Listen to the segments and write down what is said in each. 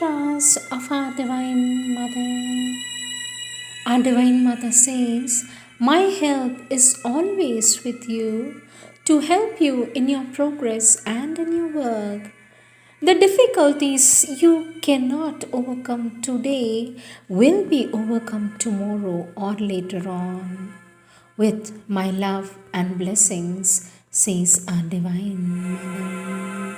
mantras of our Divine Mother. Our Divine Mother says, "My help is always with you to help you in your progress and in your work. The difficulties you cannot overcome today will be overcome tomorrow or later on. With my love and blessings," says our Divine Mother.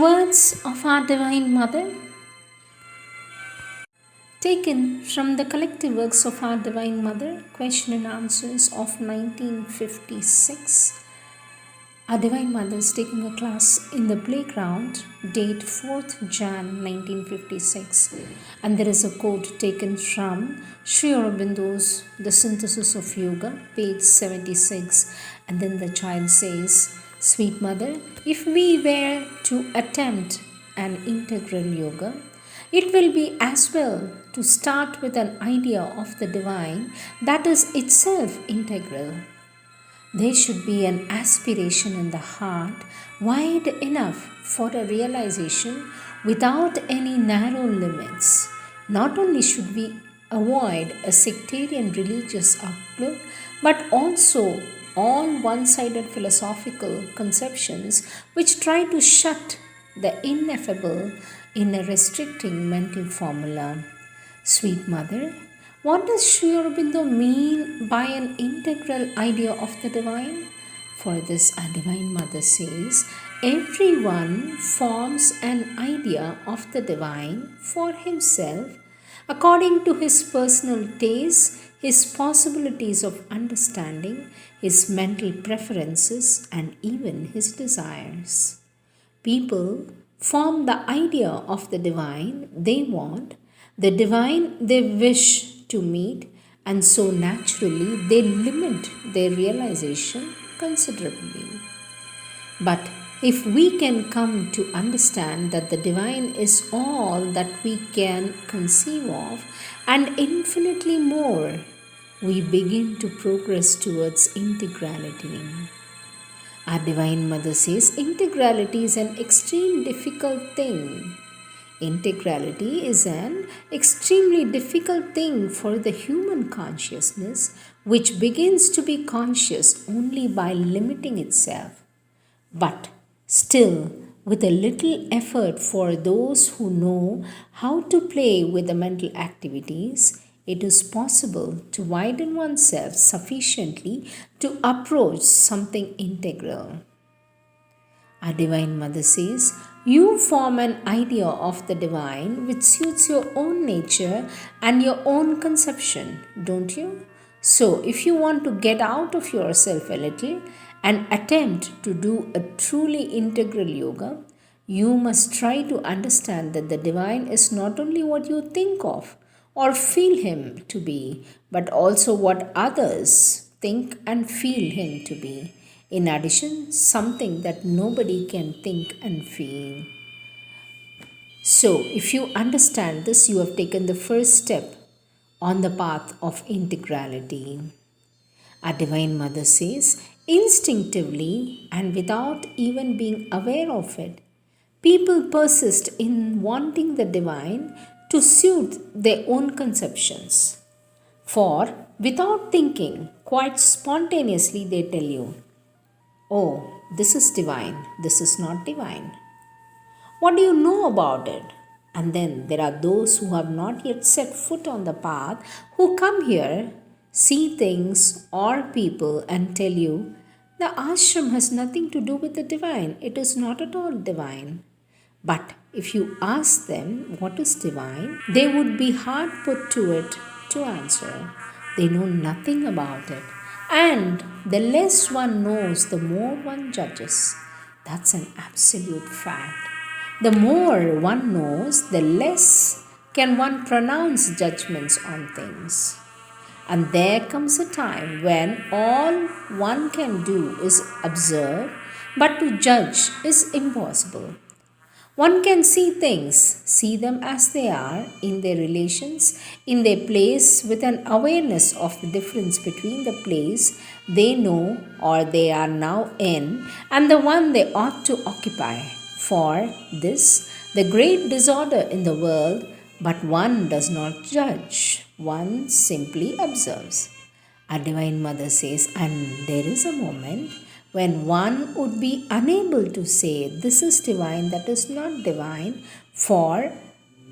Words of our Divine Mother, taken from the collective works of our Divine Mother, question and answers of 1956. Our Divine Mother is taking a class in the playground, date 4th Jan 1956, and there is a quote taken from Sri Aurobindo's The Synthesis of Yoga, page 76, and then the child says, "Sweet Mother, if we were to attempt an integral yoga, it will be as well to start with an idea of the divine that is itself integral. There should be an aspiration in the heart wide enough for a realization without any narrow limits. Not only should we avoid a sectarian religious outlook, but also all one sided philosophical conceptions which try to shut the ineffable in a restricting mental formula. Sweet Mother, what does Sri Aurobindo mean by an integral idea of the divine? For this, our Divine Mother says, everyone forms an idea of the divine for himself according to his personal tastes, his possibilities of understanding, his mental preferences, and even his desires. People form the idea of the divine they want, the divine they wish to meet, and so naturally they limit their realization considerably. But if we can come to understand that the divine is all that we can conceive of and infinitely more, we begin to progress towards integrality. Our Divine Mother says integrality is an extremely difficult thing. Integrality is an extremely difficult thing for the human consciousness, which begins to be conscious only by limiting itself. But still, with a little effort for those who know how to play with the mental activities, it is possible to widen oneself sufficiently to approach something integral. Our Divine Mother says, you form an idea of the divine which suits your own nature and your own conception, don't you? So, if you want to get out of yourself a little and attempt to do a truly integral yoga, you must try to understand that the divine is not only what you think of or feel him to be, but also what others think and feel him to be. In addition, something that nobody can think and feel. So, if you understand this, you have taken the first step on the path of integrality. Our Divine Mother says, instinctively and without even being aware of it, people persist in wanting the divine to suit their own conceptions. For without thinking, quite spontaneously they tell you, oh, this is divine, this is not divine. What do you know about it? And then there are those who have not yet set foot on the path who come here, see things or people, and tell you, the ashram has nothing to do with the divine, it is not at all divine. But if you ask them what is divine, they would be hard put to it to answer. They know nothing about it. And the less one knows, the more one judges. That's an absolute fact. The more one knows, the less can one pronounce judgments on things. And there comes a time when all one can do is observe, but to judge is impossible. One can see things, see them as they are, in their relations, in their place, with an awareness of the difference between the place they know or they are now in and the one they ought to occupy. For this, the great disorder in the world, but one does not judge, one simply observes. Our Divine Mother says, and there is a moment when one would be unable to say this is divine, that is not divine, for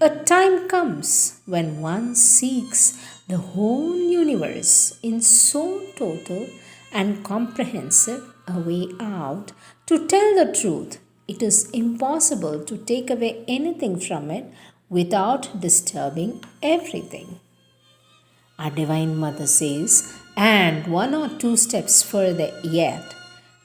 a time comes when one seeks the whole universe in so total and comprehensive a way out. To tell the truth, it is impossible to take away anything from it without disturbing everything. Our Divine Mother says, and one or two steps further yet,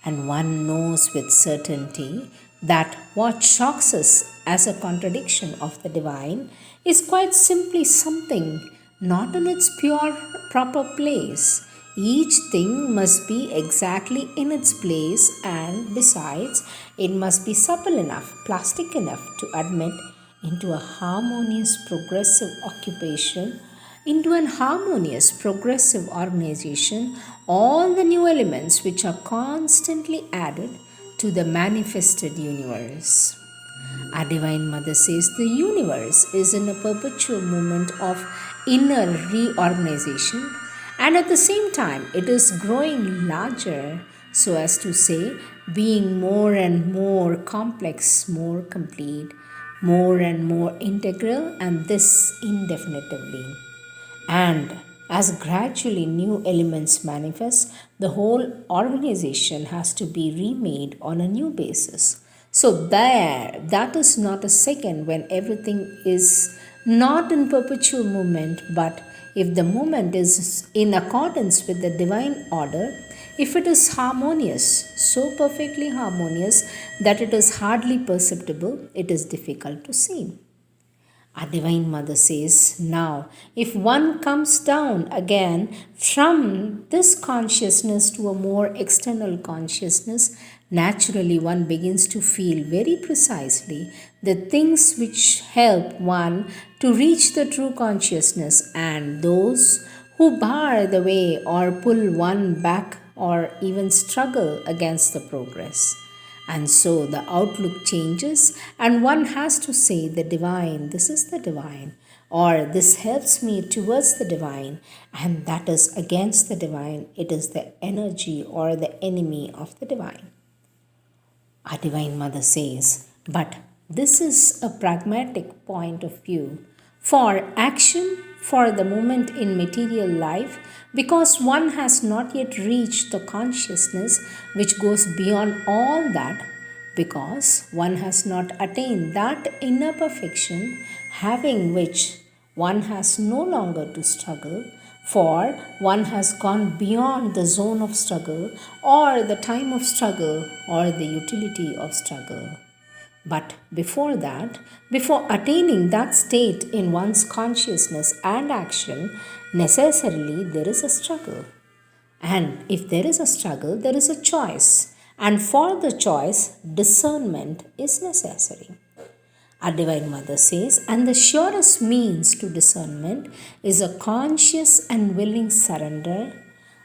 and one knows with certainty that what shocks us as a contradiction of the divine is quite simply something not in its pure proper place. Each thing must be exactly in its place, and besides, it must be supple enough, plastic enough to admit into a harmonious progressive occupation, into an harmonious progressive organization, all the new elements which are constantly added to the manifested universe. Our Divine Mother says the universe is in a perpetual movement of inner reorganization, and at the same time it is growing larger, so as to say, being more and more complex, more complete, more and more integral, and this indefinitely. And as gradually new elements manifest, the whole organization has to be remade on a new basis. So, that is not a second when everything is not in perpetual movement, but if the movement is in accordance with the divine order, if it is harmonious, so perfectly harmonious that it is hardly perceptible, it is difficult to see. Our Divine Mother says, now, if one comes down again from this consciousness to a more external consciousness, naturally one begins to feel very precisely the things which help one to reach the true consciousness, and those who bar the way or pull one back or even struggle against the progress. And so the outlook changes, and one has to say, the divine, this is the divine, or this helps me towards the divine, and that is against the divine, it is the energy or the enemy of the divine. Our Divine Mother says, but this is a pragmatic point of view for action for the moment in material life, because one has not yet reached the consciousness which goes beyond all that, because one has not attained that inner perfection having which one has no longer to struggle, for one has gone beyond the zone of struggle or the time of struggle or the utility of struggle. But before that, before attaining that state in one's consciousness and action, necessarily there is a struggle. And if there is a struggle, there is a choice. And for the choice, discernment is necessary. Our Divine Mother says, and the surest means to discernment is a conscious and willing surrender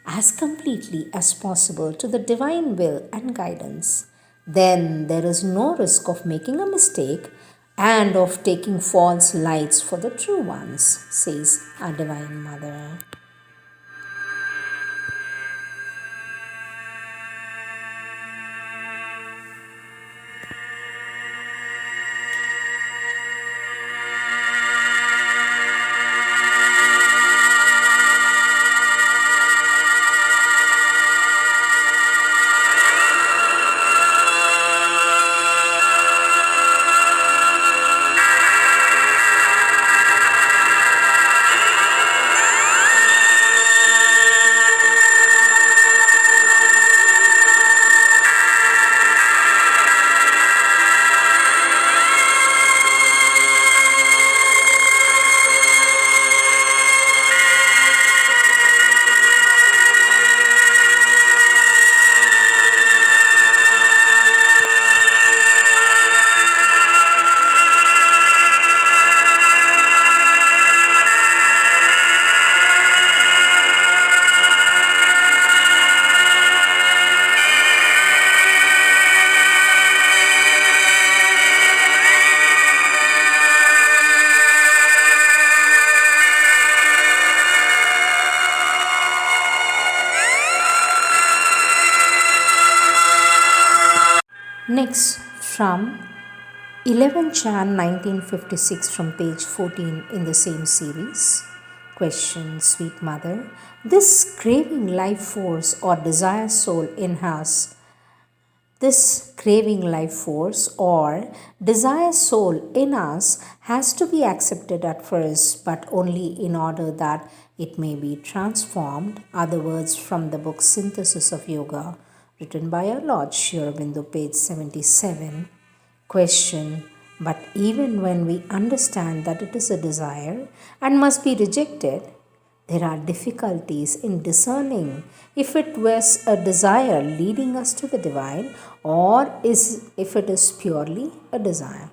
as completely as possible to the divine will and guidance. Then there is no risk of making a mistake and of taking false lights for the true ones, says our Divine Mother. Next, from 11 Jan 1956 from page 14 in the same series. Question, sweet mother. This craving life force or desire soul in us, this craving life force or desire soul in us has to be accepted at first, but only in order that it may be transformed. Other words from the book Synthesis of Yoga, written by our Lord Sri Aurobindo, page 77. Question, but even when we understand that it is a desire and must be rejected, there are difficulties in discerning if it was a desire leading us to the divine or if it is purely a desire.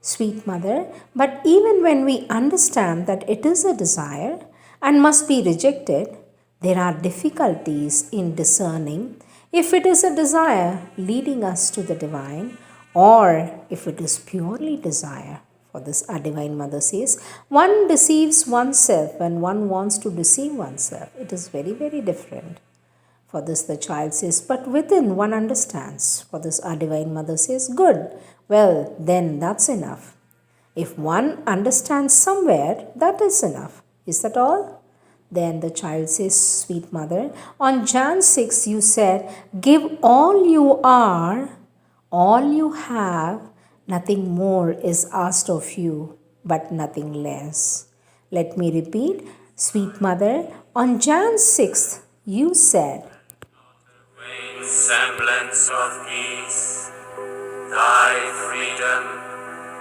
Sweet mother, but even when we understand that it is a desire and must be rejected, there are difficulties in discerning if it is a desire leading us to the divine or if it is purely desire. For this, our Divine Mother says, one deceives oneself when one wants to deceive oneself. It is very, very different. For this, the child says, but within one understands. For this, our Divine Mother says, good. Well, then that's enough. If one understands somewhere, that is enough. Is that all? Then the child says, sweet mother, on Jan 6, you said, give all you are, all you have, nothing more is asked of you, but nothing less. Let me repeat, sweet mother, on Jan 6th, you said, semblance of peace, thy freedom,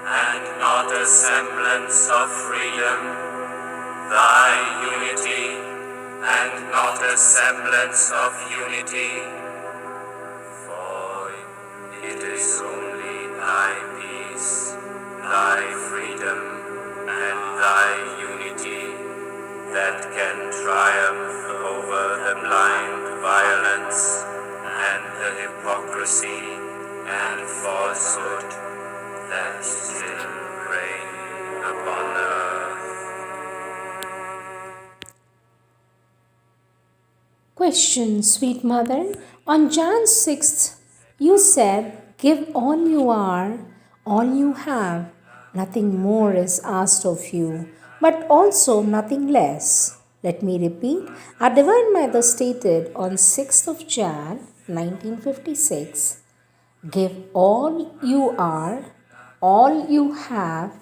and not a semblance of freedom, thy unity, and not a semblance of unity, for it is only thy peace, thy freedom, and thy unity that can triumph over the blind violence and the hypocrisy and falsehood that still reign upon earth. question, sweet mother, on Jan 6th, you said, give all you are, all you have, nothing more is asked of you, but also nothing less. Let me repeat, our Divine Mother stated on 6th of Jan 1956, give all you are, all you have,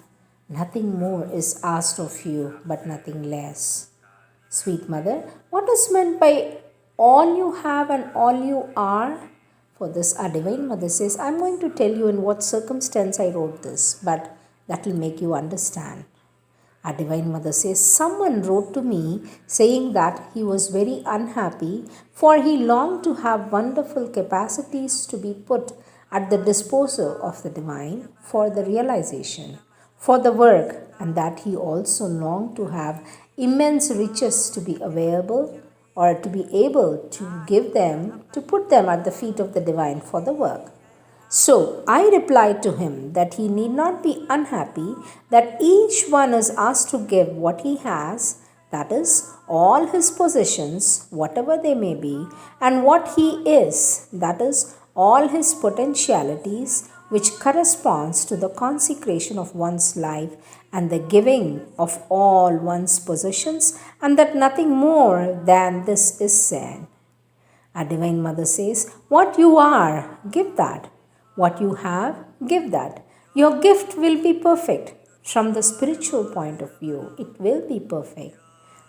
nothing more is asked of you, but nothing less. Sweet mother, what is meant by all you have and all you are? For this, our Divine Mother says, I'm going to tell you in what circumstance I wrote this, but that will make you understand. Our Divine Mother says, someone wrote to me saying that he was very unhappy for he longed to have wonderful capacities to be put at the disposal of the Divine for the realization, for the work, and that he also longed to have immense riches to be available or to be able to give them, to put them at the feet of the Divine for the work. So I replied to him that he need not be unhappy, that each one is asked to give what he has, that is, all his possessions, whatever they may be, and what he is, that is, all his potentialities, which corresponds to the consecration of one's life and the giving of all one's possessions, and that nothing more than this is said. Our Divine Mother says, what you are, give that. What you have, give that. Your gift will be perfect. From the spiritual point of view, it will be perfect.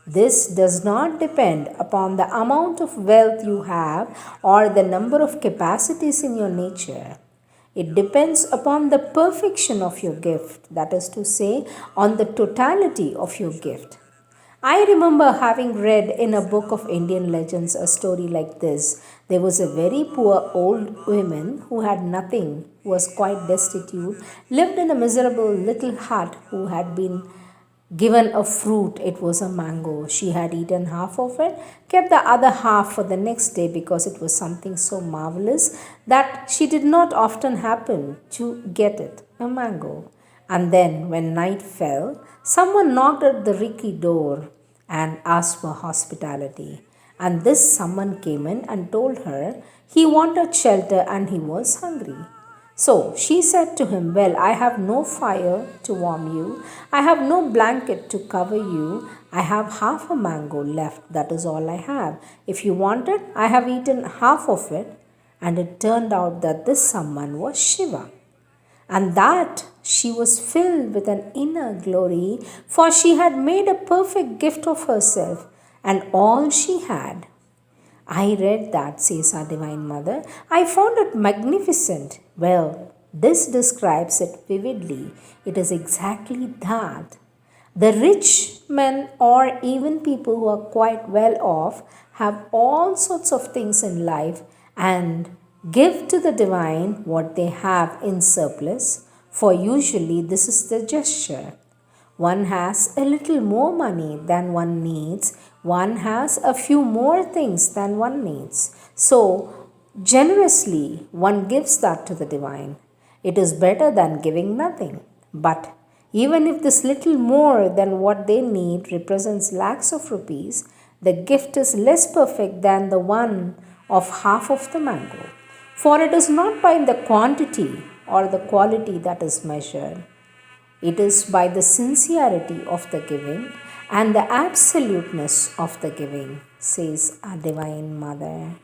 This does not depend upon the amount of wealth you have or the number of capacities in your nature. It depends upon the perfection of your gift, that is to say, on the totality of your gift. I remember having read in a book of Indian legends a story like this. There was a very poor old woman who had nothing, who was quite destitute, lived in a miserable little hut, who had been given a fruit. It was a mango. She had eaten half of it, kept the other half for the next day because it was something so marvelous that she did not often happen to get it, a mango. And then, when night fell, someone knocked at the rickety door and asked for hospitality. And this someone came in and told her he wanted shelter and he was hungry. So she said to him, "Well, I have no fire to warm you. I have no blanket to cover you. I have half a mango left. That is all I have. If you want it, I have eaten half of it." And it turned out that this someone was Shiva, and that she was filled with an inner glory, for she had made a perfect gift of herself and all she had. I read that, says our Divine Mother. I found it magnificent. Well, this describes it vividly. It is exactly that. The rich men, or even people who are quite well off, have all sorts of things in life and give to the divine what they have in surplus, for usually this is the gesture. One has a little more money than one needs, one has a few more things than one needs. So, generously, one gives that to the divine. It is better than giving nothing. But even if this little more than what they need represents lakhs of rupees, the gift is less perfect than the one of half of the mango. For it is not by the quantity or the quality that is measured, it is by the sincerity of the giving and the absoluteness of the giving, says our Divine Mother.